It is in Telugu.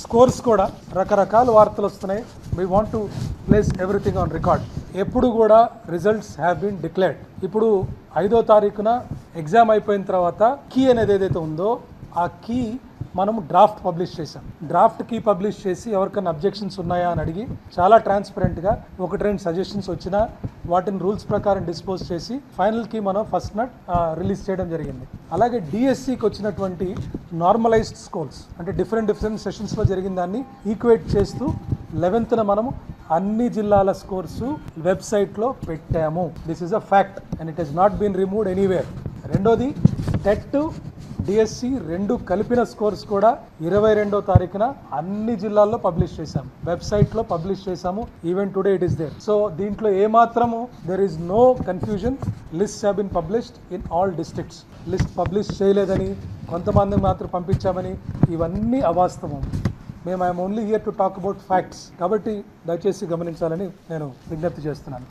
స్కోర్స్ కూడా రకరకాల వార్తలు వస్తున్నాయి. We want to place everything on record. ఎప్పుడు కూడా రిజల్ట్స్ హ్యావ్ బీన్ డిక్లేర్డ్. ఇప్పుడు 5వ తారీఖున ఎగ్జామ్ అయిపోయిన తర్వాత కీ అనేది ఏదైతే ఉందో ఆ కీ మనం డ్రాఫ్ట్ పబ్లిష్ చేసాం. డ్రాఫ్ట్ కీ పబ్లిష్ చేసి ఎవరికైనా అబ్జెక్షన్స్ ఉన్నాయా అని అడిగి చాలా ట్రాన్స్పరెంట్గా 1-2 సజెషన్స్ వచ్చినా వాటిని రూల్స్ ప్రకారం డిస్పోజ్ చేసి ఫైనల్ కీ మనం ఫస్ట్ నట్ రిలీజ్ చేయడం జరిగింది. అలాగే డిఎస్సికి వచ్చినటువంటి నార్మలైజ్డ్ స్కోర్స్ అంటే డిఫరెంట్ సెషన్స్లో జరిగిన దాన్ని ఈక్వేట్ చేస్తూ 11th మనము అన్ని జిల్లాల స్కోర్సు వెబ్సైట్లో పెట్టాము. This is a fact and it has not been removed anywhere. రెండోది టెట్ డిఎస్సి 2 కలిపిన స్కోర్స్ కూడా 22వ తారీఖున అన్ని జిల్లాల్లో పబ్లిష్ చేశాము, వెబ్సైట్లో పబ్లిష్ చేశాము. Even today it is there. So దీంట్లో ఏమాత్రము there is no confusion. List have been published in all districts. List publish చేయలేదని, కొంతమంది మాత్రం పంపించామని ఇవన్నీ అవాస్తవం. మేము I'm only here to talk about facts. కాబట్టి దయచేసి గమనించాలని నేను విజ్ఞప్తి చేస్తున్నాను.